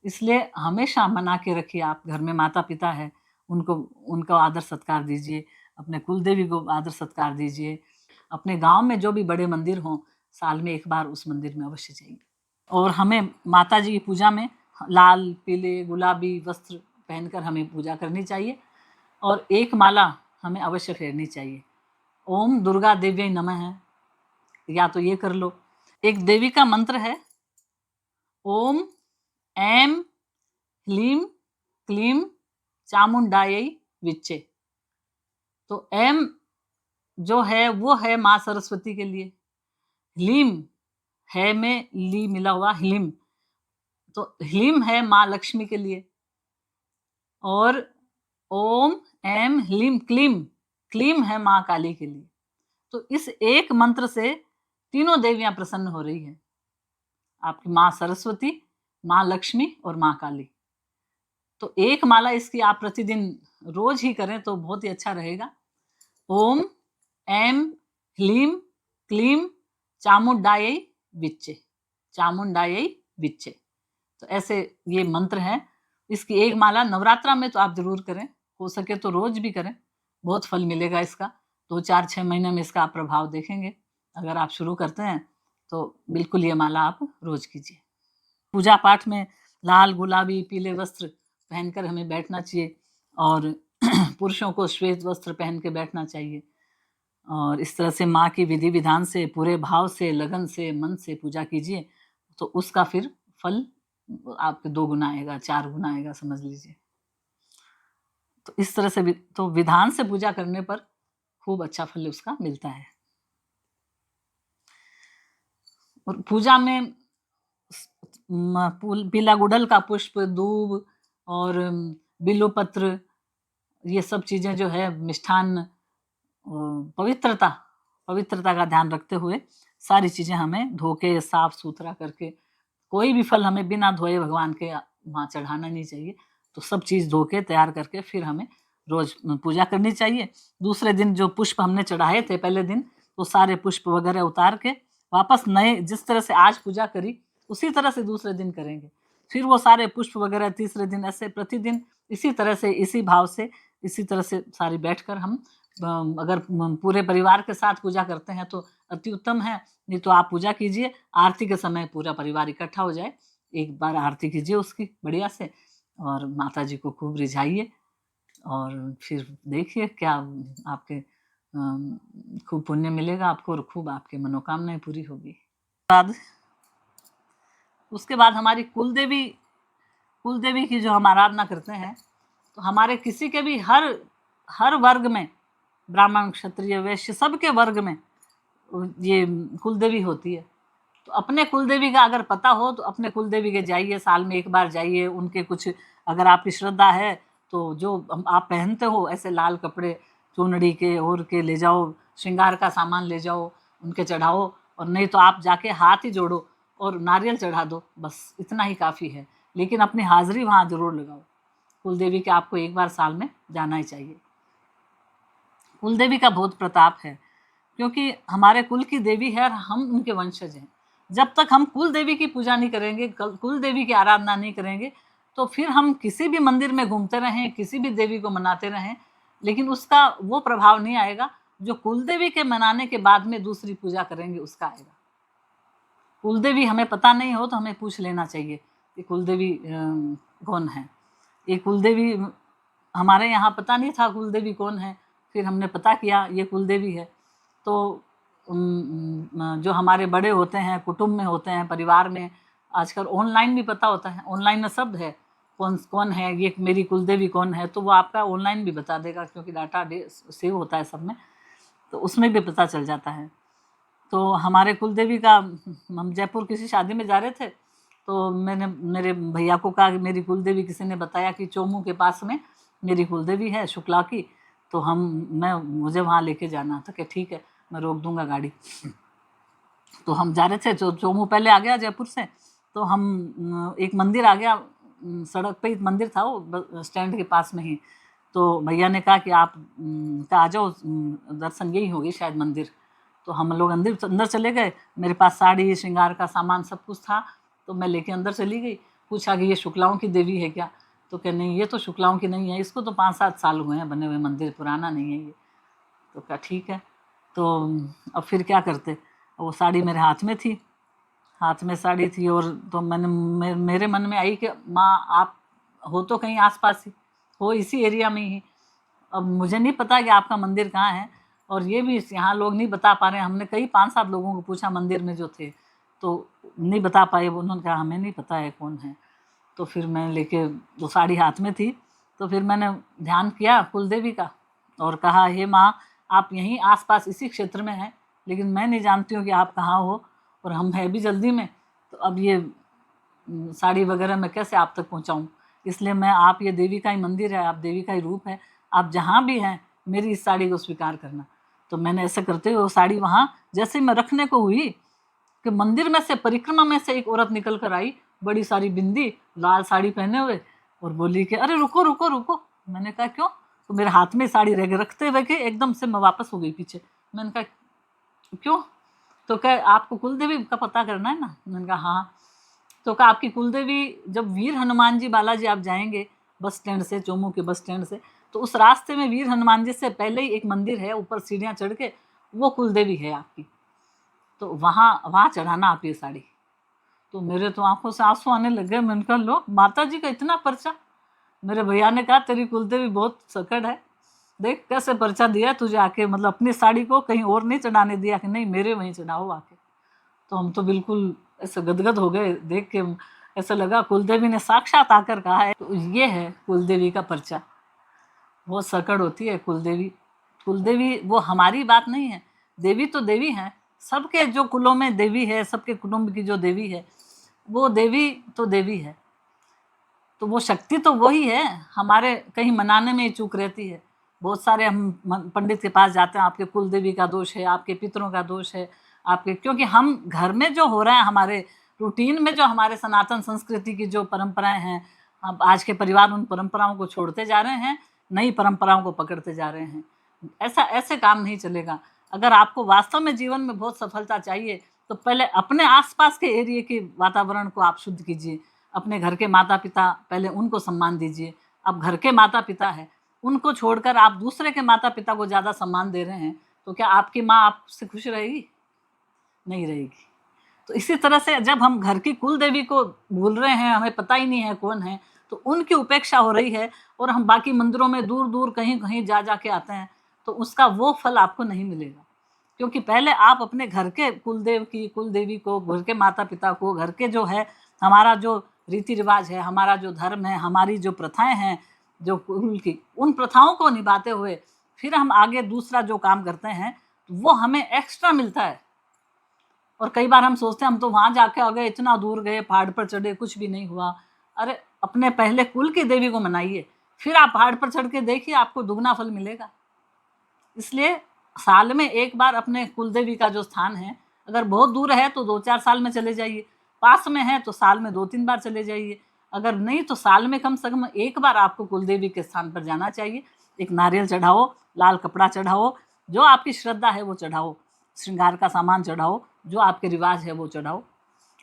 इसलिए हमेशा मना के रखिए। आप घर में माता पिता है, उनको आदर सत्कार दीजिए, अपने कुलदेवी को आदर सत्कार दीजिए। अपने गांव में जो भी बड़े मंदिर हों, साल में एक बार उस मंदिर में अवश्य जाइए। और हमें माता जी की पूजा में लाल, पीले, गुलाबी वस्त्र पहनकर हमें पूजा करनी चाहिए और एक माला हमें अवश्य फेरनी चाहिए। ओम दुर्गा देव्यै नमः है, या तो ये कर लो। एक देवी का मंत्र है, ओम ऐं ह्लीं क्लीं चामुंडायै विच्चे। तो ऐं जो है वो है माँ सरस्वती के लिए, ह्लीं है में ली मिला हुआ ह्लीं, तो ह्लीं है माँ लक्ष्मी के लिए, और ओम ऐं ह्लीं क्लीं, क्लीं है माँ काली के लिए। तो इस एक मंत्र से तीनों देवियां प्रसन्न हो रही है, आपकी माँ सरस्वती, माँ लक्ष्मी और माँ काली। तो एक माला इसकी आप प्रतिदिन रोज ही करें तो बहुत ही अच्छा रहेगा। ओम ऐं ह्लीं क्लीं चामुंडायै विच्चे, चामुंडायै विच्चे। तो ऐसे ये मंत्र हैं। इसकी एक माला नवरात्रा में तो आप जरूर करें, हो सके तो रोज भी करें, बहुत फल मिलेगा इसका। 2-4-6 महीने में इसका आप प्रभाव देखेंगे। अगर आप शुरू करते हैं तो बिल्कुल ये माला आप रोज कीजिए। पूजा पाठ में लाल, गुलाबी, पीले वस्त्र पहनकर हमें बैठना चाहिए और पुरुषों को श्वेत वस्त्र पहन के बैठना चाहिए। और इस तरह से माँ की विधि विधान से, पूरे भाव से, लगन से, मन से पूजा कीजिए तो उसका फिर फल आपके 2 गुना आएगा, 4 गुना आएगा, समझ लीजिए। तो इस तरह से तो विधान से पूजा करने पर खूब अच्छा फल उसका मिलता है। और पूजा में पीला गुड़हल का पुष्प, दूब और बिल्वपत्र, ये सब चीजें जो है मिष्ठान, पवित्रता का ध्यान रखते हुए सारी चीजें हमें धो के साफ सुथरा करके, कोई भी फल हमें बिना धोए भगवान के वहां चढ़ाना नहीं चाहिए। तो सब चीज धो के तैयार करके फिर हमें रोज पूजा करनी चाहिए। दूसरे दिन जो पुष्प हमने चढ़ाए थे पहले दिन, तो सारे पुष्प वगैरह उतार के वापस नए, जिस तरह से आज पूजा करी उसी तरह से दूसरे दिन करेंगे। फिर वो सारे पुष्प वगैरह तीसरे दिन, ऐसे प्रतिदिन इसी तरह से, इसी भाव से, इसी तरह से सारी बैठकर हम अगर पूरे परिवार के साथ पूजा करते हैं तो अति उत्तम है। नहीं तो आप पूजा कीजिए, आरती के समय पूरा परिवार इकट्ठा हो जाए, एक बार आरती कीजिए उसकी बढ़िया से और माता जी को खूब रिझाइए और फिर देखिए क्या आपके खूब पुण्य मिलेगा आपको और खूब आपकी मनोकामनाएं पूरी होगी। उसके बाद हमारी कुलदेवी की जो हम आराधना करते हैं, तो हमारे किसी के भी हर वर्ग में, ब्राह्मण, क्षत्रिय, वैश्य, सबके वर्ग में ये कुलदेवी होती है। तो अपने कुलदेवी का अगर पता हो तो अपने कुलदेवी के जाइए, साल में एक बार जाइए, उनके कुछ अगर आपकी श्रद्धा है तो जो आप पहनते हो ऐसे लाल कपड़े चुनड़ी के और के ले जाओ, श्रृंगार का सामान ले जाओ, उनके चढ़ाओ, और नहीं तो आप जाके हाथ ही जोड़ो और नारियल चढ़ा दो, बस इतना ही काफ़ी है। लेकिन अपनी हाजिरी वहाँ जरूर लगाओ। कुलदेवी के आपको एक बार साल में जाना ही चाहिए। कुलदेवी का बहुत प्रताप है क्योंकि हमारे कुल की देवी है और हम उनके वंशज हैं। जब तक हम कुल देवी की पूजा नहीं करेंगे, कुल देवी की आराधना नहीं करेंगे, तो फिर हम किसी भी मंदिर में घूमते रहें, किसी भी देवी को मनाते रहें, लेकिन उसका वो प्रभाव नहीं आएगा जो कुल देवी के मनाने के बाद में दूसरी पूजा करेंगे उसका आएगा। कुल देवी हमें पता नहीं हो तो हमें पूछ लेना चाहिए कि कुल देवी कौन है। ये कुल देवी हमारे यहाँ पता नहीं था कुल देवी कौन है, फिर हमने पता किया ये कुल देवी है। तो जो हमारे बड़े होते हैं, कुटुंब में होते हैं, परिवार में, आजकल ऑनलाइन भी पता होता है, ऑनलाइन में शब्द है कौन कौन है, ये मेरी कुलदेवी कौन है, तो वो आपका ऑनलाइन भी बता देगा क्योंकि डाटा सेव होता है सब में, तो उसमें भी पता चल जाता है। तो हमारे कुलदेवी का, हम जयपुर किसी शादी में जा रहे थे तो मैंने मेरे भैया को कहा कि मेरी कुलदेवी, किसी ने बताया कि चोमू के पास में मेरी कुलदेवी है शुक्ला की, तो मुझे वहाँ लेके जाना था कि ठीक है मैं रोक दूंगा गाड़ी। तो हम जा रहे थे, तो चोमू पहले आ गया जयपुर से, तो हम एक मंदिर आ गया, सड़क पे ही मंदिर था वो स्टैंड के पास में ही। तो भैया ने कहा कि आप आ जाओ, दर्शन यही होगी शायद मंदिर। तो हम लोग अंदर चले गए, मेरे पास साड़ी, श्रृंगार का सामान सब कुछ था, तो मैं लेके अंदर चली गई। पूछा कि ये शुक्लाओं की देवी है क्या? तो कह नहीं, ये तो शुक्लाओं की नहीं है, इसको तो 5-7 साल हुए हैं बने हुए, मंदिर पुराना नहीं है ये। तो कहा ठीक है। तो अब फिर क्या करते, वो साड़ी मेरे हाथ में थी, हाथ में साड़ी थी। और तो मेरे मन में आई कि माँ आप हो तो कहीं आसपास ही हो, इसी एरिया में ही। अब मुझे नहीं पता कि आपका मंदिर कहाँ है, और ये भी यहाँ लोग नहीं बता पा रहे हैं। हमने कई 5-7 लोगों को पूछा मंदिर में जो थे, तो नहीं बता पाए। उन्होंने कहा हमें नहीं पता है कौन है। तो फिर मैं लेके, वो साड़ी हाथ में थी, तो फिर मैंने ध्यान किया कुलदेवी का और कहा हे माँ आप यहीं आसपास इसी क्षेत्र में हैं, लेकिन मैं नहीं जानती हूँ कि आप कहाँ हो, और हम है भी जल्दी में। तो अब ये साड़ी वगैरह मैं कैसे आप तक पहुँचाऊँ, इसलिए मैं, आप ये देवी का ही मंदिर है, आप देवी का ही रूप है, आप जहाँ भी हैं मेरी इस साड़ी को स्वीकार करना। तो मैंने ऐसे करते हुए वो साड़ी वहाँ जैसे मैं रखने को हुई कि मंदिर में से, परिक्रमा में से एक औरत निकल कर आई, बड़ी सारी बिंदी, लाल साड़ी पहने हुए, और बोली कि अरे रुको रुको रुको। मैंने कहा क्यों? तो मेरे हाथ में साड़ी रह गई, रखते हुए कि एकदम से मैं वापस हो गई पीछे। मैंने कहा क्यों? तो कह आपको कुलदेवी का पता करना है ना? मैंने कहा हाँ। तो कहा आपकी कुलदेवी, जब वीर हनुमान जी बालाजी आप जाएंगे बस स्टैंड से, चोमू के बस स्टैंड से, तो उस रास्ते में वीर हनुमान जी से पहले ही एक मंदिर है, ऊपर सीढ़ियाँ चढ़ के, वो कुलदेवी है आपकी। तो वहाँ चढ़ाना आप ये साड़ी। तो मेरे तो आंखों से आंसू आने लगे। मैंने कहा लो, माता जी का इतना पर्चा। मेरे भैया ने कहा तेरी कुलदेवी बहुत सकड़ है, देख कैसे पर्चा दिया तुझे आके, मतलब अपनी साड़ी को कहीं और नहीं चढ़ाने दिया कि नहीं मेरे वहीं चढ़ाओ आके। तो हम तो बिल्कुल ऐसे गदगद हो गए देख के, ऐसा लगा कुलदेवी ने साक्षात आकर कहा है। तो ये है कुलदेवी का पर्चा। बहुत सकड़ होती है कुलदेवी। कुलदेवी वो हमारी बात नहीं है, देवी तो देवी हैं, सबके जो कुलों में देवी है, सबके कुटुंब की जो देवी है, वो देवी तो देवी है। तो वो शक्ति तो वही है, हमारे कहीं मनाने में ही चूक रहती है। बहुत सारे हम पंडित के पास जाते हैं, आपके कुल देवी का दोष है, आपके पितरों का दोष है, आपके, क्योंकि हम घर में जो हो रहा है, हमारे रूटीन में जो हमारे सनातन संस्कृति की जो परंपराएं हैं, अब आज के परिवार उन परंपराओं को छोड़ते जा रहे हैं, नई परंपराओं को पकड़ते जा रहे हैं। ऐसे काम नहीं चलेगा। अगर आपको वास्तव में जीवन में बहुत सफलता चाहिए, तो पहले अपने आसपास के एरिया के वातावरण को आप शुद्ध कीजिए। अपने घर के माता पिता, पहले उनको सम्मान दीजिए। अब घर के माता पिता है, उनको छोड़कर आप दूसरे के माता पिता को ज़्यादा सम्मान दे रहे हैं, तो क्या आपकी माँ आपसे खुश रहेगी? नहीं रहेगी। तो इसी तरह से जब हम घर की कुल देवी को भूल रहे हैं, हमें पता ही नहीं है कौन है, तो उनकी उपेक्षा हो रही है, और हम बाकी मंदिरों में दूर दूर कहीं कहीं जा के आते हैं, तो उसका वो फल आपको नहीं मिलेगा। क्योंकि पहले आप अपने घर के कुल देवी को, घर के माता पिता को, घर के जो है हमारा जो रीति रिवाज है, हमारा जो धर्म है, हमारी जो प्रथाएं हैं, जो कुल की, उन प्रथाओं को निभाते हुए फिर हम आगे दूसरा जो काम करते हैं, वो हमें एक्स्ट्रा मिलता है। और कई बार हम सोचते हैं हम तो वहां जाके आ गए, इतना दूर गए, पहाड़ पर चढ़े, कुछ भी नहीं हुआ। अरे अपने पहले कुल की देवी को मनाइए, फिर आप पहाड़ पर चढ़ के देखिए, आपको दुगना फल मिलेगा। इसलिए साल में एक बार अपने कुल देवी का जो स्थान है, अगर बहुत दूर है तो 2-4 साल में चले जाइए, पास में है तो साल में 2-3 बार चले जाइए, अगर नहीं तो साल में कम से कम एक बार आपको कुल देवी के स्थान पर जाना चाहिए। एक नारियल चढ़ाओ, लाल कपड़ा चढ़ाओ, जो आपकी श्रद्धा है वो चढ़ाओ, श्रृंगार का सामान चढ़ाओ, जो आपके रिवाज है वो चढ़ाओ,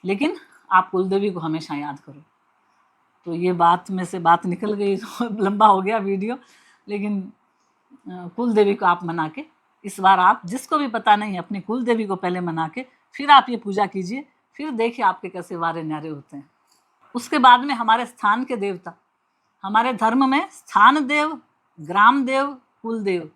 लेकिन आप कुल देवी को हमेशा याद करो। तो ये बात में से बात निकल गई, तो लंबा हो गया वीडियो, लेकिन कुल देवी को आप मना के, इस बार आप जिसको भी पता नहीं है, अपनी कुल देवी को पहले मना के फिर आप ये पूजा कीजिए, फिर देखिए आपके कैसे वारे न्यारे होते हैं। उसके बाद में हमारे स्थान के देवता, हमारे धर्म में स्थान देव, ग्राम देव, कुल देव।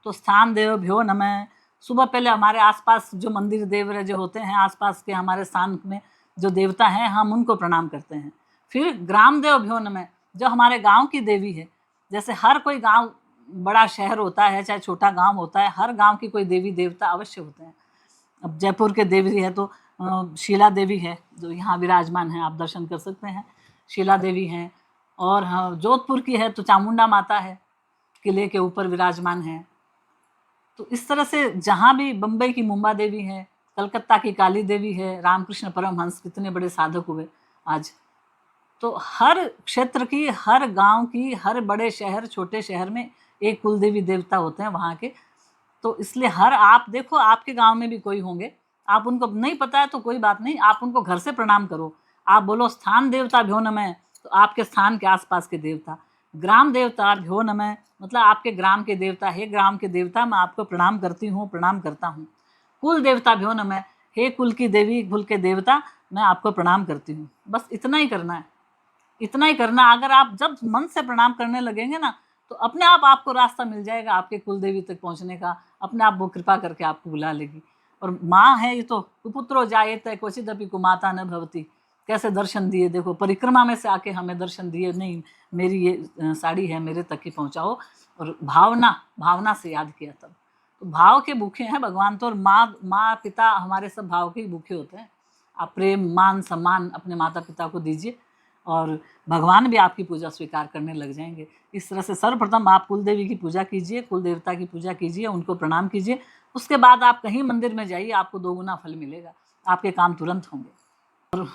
तो स्थान देव भ्यो नमः, सुबह पहले हमारे आसपास जो मंदिर देव जो होते हैं, आसपास के हमारे स्थान में जो देवता हैं, हम उनको प्रणाम करते हैं। फिर ग्राम देव भ्यो नमः, जो हमारे गांव की देवी है। जैसे हर कोई गांव, बड़ा शहर होता है चाहे छोटा गांव होता है, हर गांव की कोई देवी देवता अवश्य होते हैं। अब जयपुर के देवी है तो शीला देवी है, जो यहाँ विराजमान है, आप दर्शन कर सकते हैं, शीला देवी हैं। और हाँ, जोधपुर की है तो चामुंडा माता है, किले के ऊपर विराजमान है। तो इस तरह से जहाँ भी, बम्बई की मुंबा देवी है, कलकत्ता की काली देवी है, रामकृष्ण परमहंस कितने बड़े साधक हुए आज। तो हर क्षेत्र की, हर गांव की, हर बड़े शहर, छोटे शहर में एक कुल देवी देवता होते हैं वहाँ के। तो इसलिए हर, आप देखो आपके गांव में भी कोई होंगे, आप उनको नहीं पता है तो कोई बात नहीं, आप उनको घर से प्रणाम करो। आप बोलो स्थान देवता भ्यो नमः, तो आपके स्थान के आसपास के देवता। ग्राम देवता भ्यो नमः, मतलब आपके ग्राम के देवता, हे ग्राम के देवता मैं आपको प्रणाम करती हूँ, प्रणाम करता हूँ। कुल देवता भ्यो नमः, हे कुल की देवी, कुल के देवता मैं आपको प्रणाम करती हूँ। बस इतना ही करना है, इतना ही करना। अगर आप जब मन से प्रणाम करने लगेंगे ना, तो अपने आप आपको रास्ता मिल जाएगा आपके कुल देवी तक पहुँचने का। अपने आप वो कृपा करके आपको बुला लेगी। और माँ है ये तो, कुपुत्रो जायेत क्वचिदपि कुमाता न भवति। कैसे दर्शन दिए, देखो परिक्रमा में से आके हमें दर्शन दिए, नहीं मेरी ये साड़ी है, मेरे तक ही पहुँचाओ। और भावना से याद किया तब। तो भाव के भूखे हैं भगवान तो। और माँ पिता हमारे सब भाव के ही भूखे होते हैं। आप प्रेम मान सम्मान अपने माता पिता को दीजिए और भगवान भी आपकी पूजा स्वीकार करने लग जाएंगे। इस तरह से सर्वप्रथम आप कुल देवी की पूजा कीजिए, कुल देवता की पूजा कीजिए, उनको प्रणाम कीजिए। उसके बाद आप कहीं मंदिर में जाइए, आपको 2 गुना फल मिलेगा, आपके काम तुरंत होंगे। और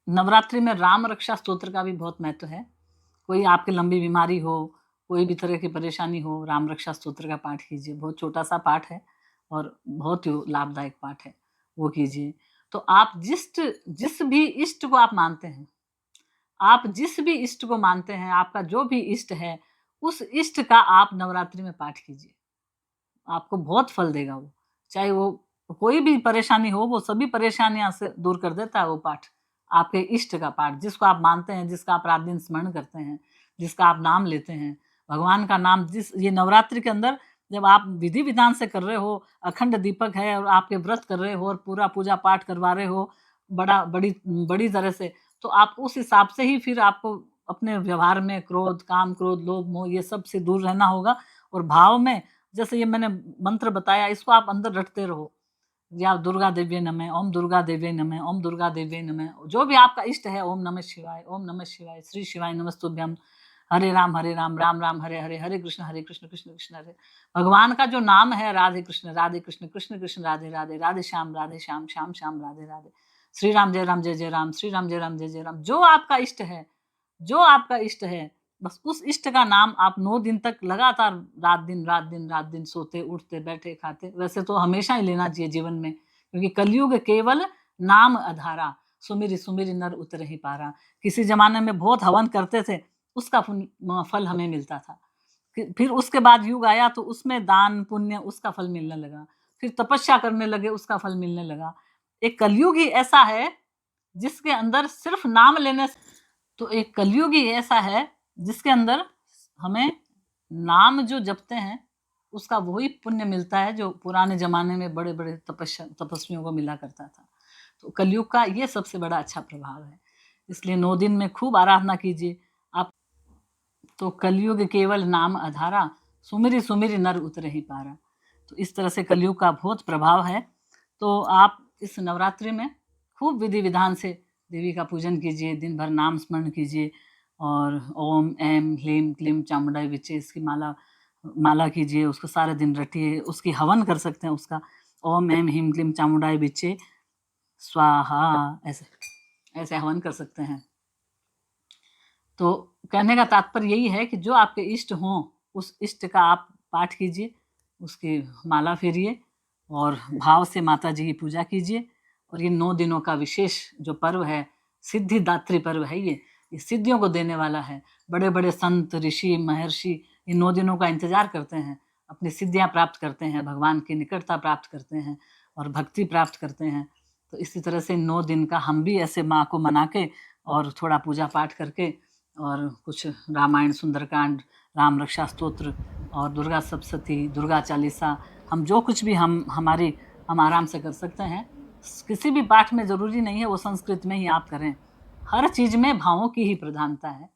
नवरात्रि में राम रक्षा स्तोत्र का भी बहुत महत्व है। कोई आपकी लंबी बीमारी हो, कोई भी तरह की परेशानी हो, राम रक्षा स्तोत्र का पाठ कीजिए। बहुत छोटा सा पाठ है और बहुत ही लाभदायक पाठ है, वो कीजिए। तो आप जिस भी इष्ट को आप मानते हैं, आप जिस भी इष्ट को मानते हैं, आपका जो भी इष्ट है, उस इष्ट का आप नवरात्रि में पाठ कीजिए। आपको बहुत फल देगा वो। चाहे वो कोई भी परेशानी हो, वो सभी परेशानियां से दूर कर देता है वो पाठ। आपके इष्ट का पाठ, जिसको आप मानते हैं, जिसका आप रात दिन स्मरण करते हैं, जिसका आप नाम लेते हैं, भगवान का नाम। ये नवरात्रि के अंदर जब आप विधि विधान से कर रहे हो, अखंड दीपक है और आपके व्रत कर रहे हो और पूरा पूजा पाठ करवा रहे हो बड़ी तरह से, तो आप उस हिसाब से ही फिर आपको अपने व्यवहार में क्रोध, काम, क्रोध, लोभ, मोह ये सब से दूर रहना होगा। और भाव में, जैसे ये मैंने मंत्र बताया, इसको आप अंदर रटते रहो। या दुर्गा देवी नमः, ओम दुर्गा देवी नमः, ओम दुर्गा देवी नमः। जो भी आपका इष्ट है, ओम नमः शिवाय, ओम नमः शिवाय, श्री शिवाय नमस्तुभ्यम, हरे राम राम राम हरे हरे, हरे कृष्ण कृष्ण कृष्ण हरे। भगवान का जो नाम है राधे कृष्ण कृष्ण कृष्ण राधे राधे, राधे श्याम श्याम श्याम राधे राधे, श्री राम जय राम जय जय राम, श्री राम जय राम जय जय राम। जो आपका इष्ट है, जो आपका इष्ट है, बस उस इष्ट का नाम आप 9 दिन तक लगातार रात दिन सोते उठते बैठे खाते, वैसे तो हमेशा ही लेना चाहिए जीवन में, क्योंकि कलयुग केवल नाम आधारा, सुमिरि सुमिरि नर उतरहि पारा। किसी जमाने में बहुत हवन करते थे, उसका फल हमें मिलता था। फिर उसके बाद युग आया तो उसमें दान पुण्य, उसका फल मिलने लगा। फिर तपस्या करने लगे, उसका फल मिलने लगा। एक कलयुग ही ऐसा है जिसके अंदर सिर्फ नाम लेने से, तो एक कलयुग ही ऐसा है जिसके अंदर हमें नाम जो जपते हैं उसका वही पुण्य मिलता है जो पुराने जमाने में बड़े बड़े तपस्वियों को मिला करता था। तो कलयुग का ये सबसे बड़ा अच्छा प्रभाव है। इसलिए 9 दिन में खूब आराधना कीजिए आप। तो कलयुग केवल नाम आधारा, सुमिरि सुमिरि नर उतरहि पारा। तो इस तरह से कलयुग का बहुत प्रभाव है। तो आप इस नवरात्रि में खूब विधि विधान से देवी का पूजन कीजिए, दिन भर नाम स्मरण कीजिए और ओम ऐम ह्लीम क्लीम चामुंडाई विचे इसकी माला कीजिए, उसको सारे दिन रटिए। उसकी हवन कर सकते हैं, उसका ओम ऐम ह्लीम क्लीम चामुंडाई विचे स्वाहा, ऐसे हवन कर सकते हैं। तो कहने का तात्पर्य यही है कि जो आपके इष्ट हों, उस इष्ट का आप पाठ कीजिए, उसकी माला फेरिए और भाव से माता जी की पूजा कीजिए। और ये 9 दिनों का विशेष जो पर्व है, सिद्धिदात्री पर्व है, ये सिद्धियों को देने वाला है। बड़े बड़े संत, ऋषि, महर्षि इन 9 दिनों का इंतजार करते हैं, अपनी सिद्धियां प्राप्त करते हैं, भगवान की निकटता प्राप्त करते हैं और भक्ति प्राप्त करते हैं। तो इसी तरह से 9 दिन का हम भी ऐसे माँ को मना के और थोड़ा पूजा पाठ करके और कुछ रामायण, सुंदरकांड, राम रक्षा स्तोत्र और दुर्गा सप्तशती, दुर्गा चालीसा, हम जो कुछ भी हम आराम से कर सकते हैं। किसी भी पाठ में ज़रूरी नहीं है वो संस्कृत में ही आप करें। हर चीज़ में भावों की ही प्रधानता है।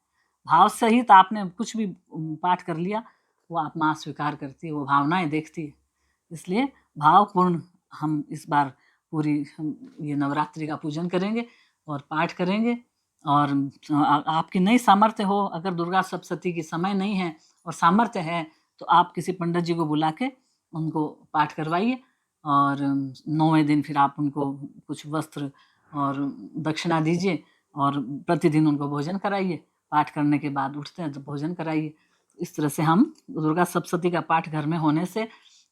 भाव सहित आपने कुछ भी पाठ कर लिया, वो आप माँ स्वीकार करती है, वो भावनाएं देखती है। इसलिए भावपूर्ण हम इस बार पूरी ये नवरात्रि का पूजन करेंगे और पाठ करेंगे। और आपकी नहीं सामर्थ्य हो, अगर दुर्गा सप्तशती की समय नहीं है और सामर्थ्य है, तो आप किसी पंडित जी को बुला के उनको पाठ करवाइए और 9वें दिन फिर आप उनको कुछ वस्त्र और दक्षिणा दीजिए और प्रतिदिन उनको भोजन कराइए। पाठ करने के बाद उठते हैं तो भोजन कराइए। इस तरह से हम दुर्गा सप्तशती का पाठ घर में होने से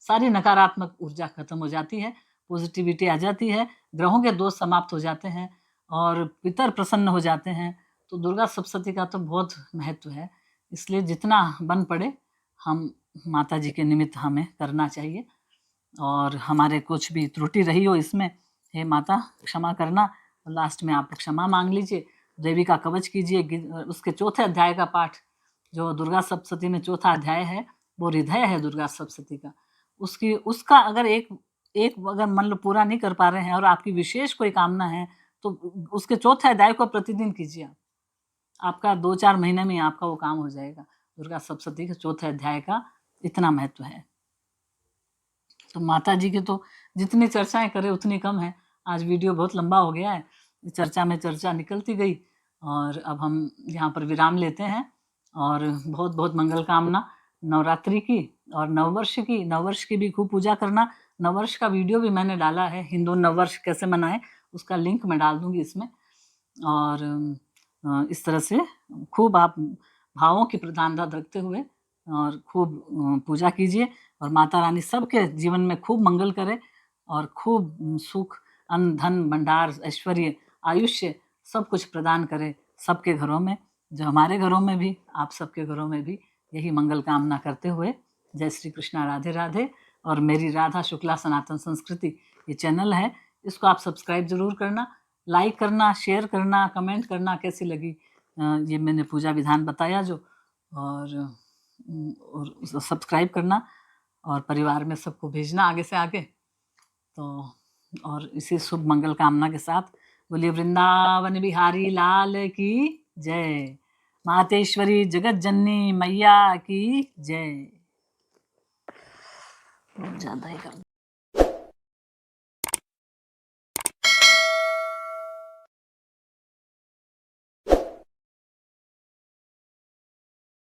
सारी नकारात्मक ऊर्जा खत्म हो जाती है, पॉजिटिविटी आ जाती है, ग्रहों के दोष समाप्त हो जाते हैं और पितर प्रसन्न हो जाते हैं। तो दुर्गा सप्तशती का तो बहुत महत्व है। इसलिए जितना बन पड़े हम माता जी के निमित्त हमें करना चाहिए। और हमारे कुछ भी त्रुटि रही हो इसमें हे माता क्षमा करना। और लास्ट में आप क्षमा मांग लीजिए, देवी का कवच कीजिए। उसके चौथे अध्याय का पाठ, जो दुर्गा सप्तशती में चौथा अध्याय है, वो हृदय है दुर्गा सप्तशती का। उसका अगर एक अगर मान लो पूरा नहीं कर पा रहे हैं और आपकी विशेष कोई कामना है, तो उसके चौथे अध्याय को प्रतिदिन कीजिए आप। आपका 2-4 महीने में आपका वो काम हो जाएगा। दुर्गा सप्तशती के चौथे अध्याय का इतना महत्व है। तो माता जी की तो जितनी चर्चाएं करें उतनी कम है। आज वीडियो बहुत लंबा हो गया है, चर्चा में चर्चा निकलती गई, और अब हम यहाँ पर विराम लेते हैं। और बहुत बहुत मंगल कामना नवरात्रि की और नववर्ष की। नववर्ष की भी खूब पूजा करना। नववर्ष का वीडियो भी मैंने डाला है, हिंदू नववर्ष कैसे मनाएं, उसका लिंक मैं डाल दूंगी इसमें। और इस तरह से खूब आप भावों की प्रधानता रखते हुए और खूब पूजा कीजिए, और माता रानी सबके जीवन में खूब मंगल करे, और खूब सुख, अन्न, धन, भंडार, ऐश्वर्य, आयुष्य सब कुछ प्रदान करे सबके घरों में। जो हमारे घरों में भी, आप सबके घरों में भी यही मंगल कामना करते हुए, जय श्री कृष्णा, राधे राधे। और मेरी राधा शुक्ला सनातन संस्कृति ये चैनल है, इसको आप सब्सक्राइब जरूर करना, लाइक करना, शेयर करना, कमेंट करना कैसी लगी ये मैंने पूजा विधान बताया जो, और सब्सक्राइब करना, और परिवार में सबको भेजना आगे से आगे। तो और इसी शुभ मंगल कामना के साथ बोलिए वृंदावन बिहारी लाल की जय, मातेश्वरी जगत जननी मैया की जय। बहुत ज़्यादा ही कर